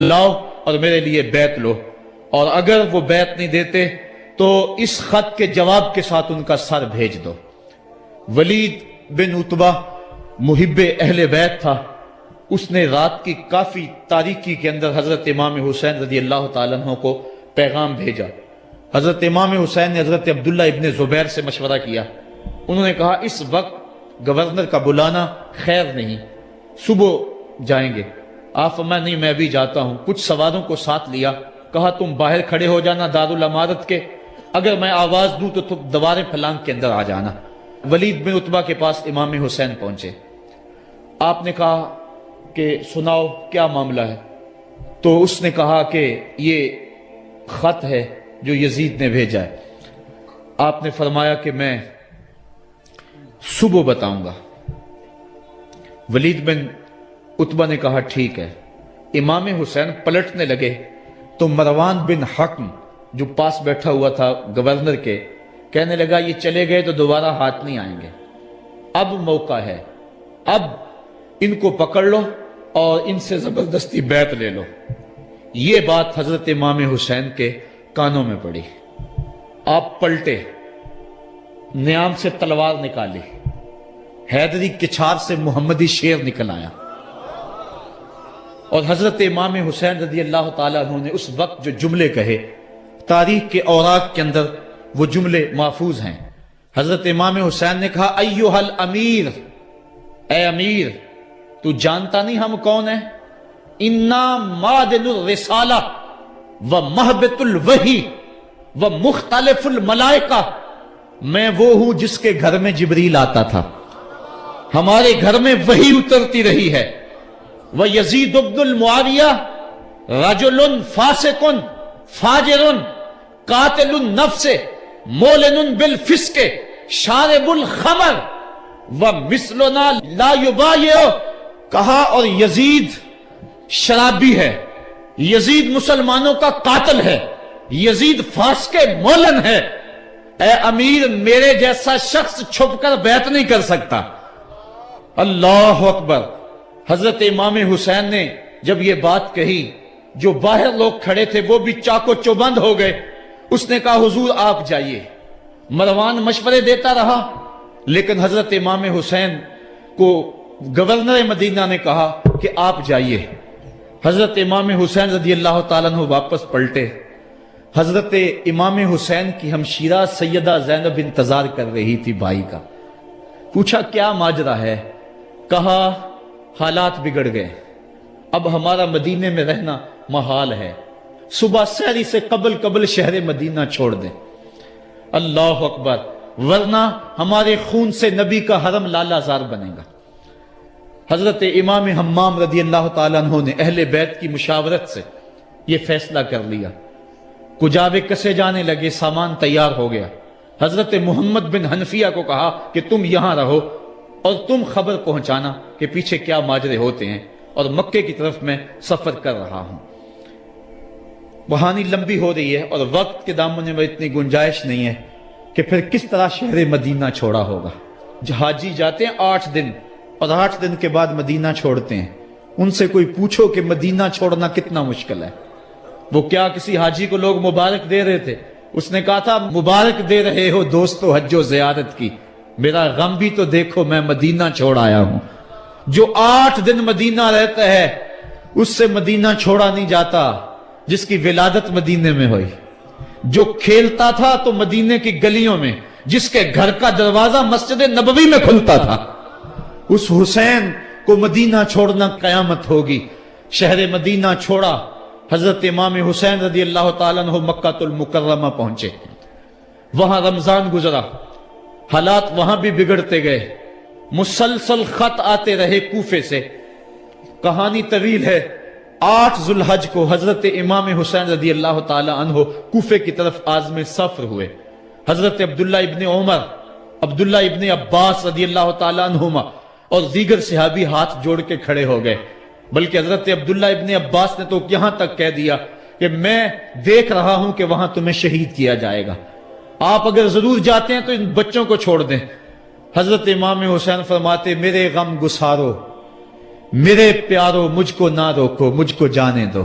لاؤ اور میرے لیے بیعت لو، اور اگر وہ بیعت نہیں دیتے تو اس خط کے جواب کے ساتھ ان کا سر بھیج دو۔ ولید بن عتبہ محب اہل بیت تھا، اس نے رات کی کافی تاریکی کے اندر حضرت امام حسین رضی اللہ تعالیٰ عنہ کو پیغام بھیجا۔ حضرت امام حسین نے حضرت عبداللہ ابن زبیر سے مشورہ کیا، انہوں نے کہا اس وقت گورنر کا بلانا خیر نہیں، صبح جائیں گے۔ آپ فرمایا نہیں میں بھی جاتا ہوں۔ کچھ سواروں کو ساتھ لیا، کہا تم باہر کھڑے ہو جانا دارالامارت کے، اگر میں آواز دوں تو تم دوارے پھلانگ کے اندر آ جانا۔ ولید بن عتبہ کے پاس امام حسین پہنچے، آپ نے کہا کہ سناؤ کیا معاملہ ہے؟ تو اس نے کہا کہ یہ خط ہے جو یزید نے بھیجا ہے۔ آپ نے فرمایا کہ میں صبح بتاؤں گا۔ ولید بن عتبہ نے کہا ٹھیک ہے۔ امام حسین پلٹنے لگے تو مروان بن حکم جو پاس بیٹھا ہوا تھا گورنر کے، کہنے لگا یہ چلے گئے تو دوبارہ ہاتھ نہیں آئیں گے، اب موقع ہے، اب ان کو پکڑ لو اور ان سے زبردستی بیعت لے لو۔ یہ بات حضرت امام حسین کے کانوں میں پڑی، آپ پلٹے، نیام سے تلوار نکالی، حیدری کچھار سے محمدی شیر نکل آیا، اور حضرت امام حسین رضی اللہ تعالیٰ عنہ نے اس وقت جو جملے کہے، تاریخ کے اوراق کے اندر وہ جملے محفوظ ہیں۔ حضرت امام حسین نے کہا ایھا الامیر، اے امیر تو جانتا نہیں ہم کون ہیں؟ انا معدن الرسالہ و مہبط الوحی و مختلف الملائکہ، میں وہ ہوں جس کے گھر میں جبریل آتا تھا، ہمارے گھر میں وحی اترتی رہی ہے۔ وَيَزِيدُ بْنُ الْمُعَاوِيَةِ رَجُلٌ فَاسِقٌ فَاجِرٌ قَاتِلُ النَّفْسِ مُعْلِنٌ بِالْفِسْقِ شَارِبُ الْخَمْرِ وَمِثْلُنَا لَا يُبَايِعُ، کہا اور یزید شرابی ہے، یزید مسلمانوں کا قاتل ہے، یزید فاسق مولن ہے، اے امیر میرے جیسا شخص چھپ کر بیعت نہیں کر سکتا۔ اللہ اکبر۔ حضرت امام حسین نے جب یہ بات کہی، جو باہر لوگ کھڑے تھے وہ بھی چاقو چوبند ہو گئے۔ اس نے کہا حضور آپ جائیے۔ مروان مشورے دیتا رہا، لیکن حضرت امام حسین کو گورنر مدینہ نے کہا کہ آپ جائیے۔ حضرت امام حسین رضی اللہ تعالیٰ عنہ واپس پلٹے۔ حضرت امام حسین کی ہمشیرہ سیدہ زینب انتظار کر رہی تھی بھائی کا۔ پوچھا کیا ماجرا ہے؟ کہا حالات بگڑ گئے، اب ہمارا مدینے میں رہنا محال ہے، صبح سحری سے قبل شہر مدینہ چھوڑ دیں۔ اللہ اکبر، ورنہ ہمارے خون سے نبی کا حرم لالا زار بنے گا۔ حضرت امام حمام رضی اللہ تعالیٰ عنہ نے اہل بیت کی مشاورت سے یہ فیصلہ کر لیا۔ کجاوے کسے جانے لگے، سامان تیار ہو گیا۔ حضرت محمد بن حنفیہ کو کہا کہ تم یہاں رہو اور تم خبر پہنچانا کہ پیچھے کیا ماجرے ہوتے ہیں، اور مکے کی طرف میں سفر کر رہا ہوں۔ کہانی لمبی ہو رہی ہے اور وقت کے دامن میں اتنی گنجائش نہیں ہے کہ پھر کس طرح شہر مدینہ چھوڑا ہوگا۔ حاجی جاتے ہیں 8 دن اور 8 دن کے بعد مدینہ چھوڑتے ہیں، ان سے کوئی پوچھو کہ مدینہ چھوڑنا کتنا مشکل ہے۔ وہ کیا کسی حاجی کو لوگ مبارک دے رہے تھے، اس نے کہا تھا مبارک دے رہے ہو دوستو حج و زیارت کی، میرا غم بھی تو دیکھو، میں مدینہ چھوڑ آیا ہوں۔ جو 8 دن مدینہ رہتا ہے اس سے مدینہ چھوڑا نہیں جاتا جس کی ولادت مدینے میں ہوئی، جو کھیلتا تھا تو مدینے کی گلیوں میں، جس کے گھر کا دروازہ مسجد نبوی میں کھلتا تھا، اس حسین کو مدینہ چھوڑنا قیامت ہوگی۔ شہر مدینہ چھوڑا، حضرت امام حسین رضی اللہ تعالیٰ عنہ مکہ المکرمہ پہنچے، وہاں رمضان گزرا، حالات وہاں بھی بگڑتے گئے، مسلسل خط آتے رہے کوفے سے۔ کہانی طویل ہے۔ 8 ذو الحج کو حضرت امام حسین رضی اللہ تعالی عنہ کوفے کی طرف عازم سفر ہوئے۔ حضرت عبداللہ ابن عمر، عبداللہ ابن عباس رضی اللہ تعالی عنہما اور دیگر صحابی ہاتھ جوڑ کے کھڑے ہو گئے، بلکہ حضرت عبداللہ ابن عباس نے تو یہاں تک کہہ دیا کہ میں دیکھ رہا ہوں کہ وہاں تمہیں شہید کیا جائے گا، آپ اگر ضرور جاتے ہیں تو ان بچوں کو چھوڑ دیں۔ حضرت امام حسین فرماتے میرے غم گسارو، میرے پیارو مجھ کو نہ روکو، مجھ کو جانے دو،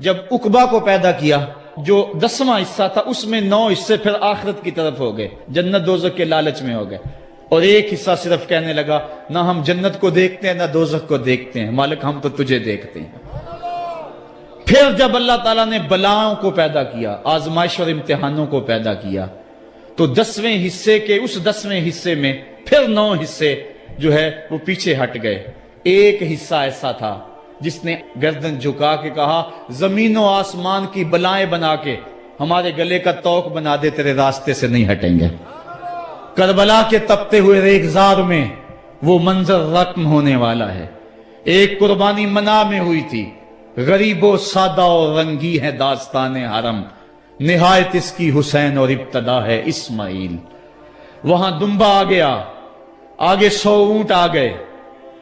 جب عقبہ کو پیدا کیا جو 10واں حصہ تھا اس میں 9 حصے پھر آخرت کی طرف ہو گئے، جنت دوزخ کے لالچ میں ہو گئے، اور ایک حصہ صرف کہنے لگا نہ ہم جنت کو دیکھتے ہیں نہ دوزخ کو دیکھتے ہیں، مالک ہم تو تجھے دیکھتے ہیں۔ پھر جب اللہ تعالیٰ نے بلاؤں کو پیدا کیا، آزمائش اور امتحانوں کو پیدا کیا، تو 10ویں حصے کے اس 10ویں حصے میں پھر 9 حصے جو ہے وہ پیچھے ہٹ گئے۔ ایک حصہ ایسا تھا جس نے گردن جھکا کے کہا زمین و آسمان کی بلائیں بنا کے ہمارے گلے کا توق بنا دے، تیرے راستے سے نہیں ہٹیں گے۔ کربلا کے تپتے ہوئے ریگزار میں وہ منظر رقم ہونے والا ہے۔ ایک قربانی منا میں ہوئی تھی، غریب و سادہ اور رنگی ہے داستان حرم، نہایت اس کی حسین اور ابتدا ہے اسماعیل۔ وہاں دمبا آ گیا، آگے 100 اونٹ آ گئے،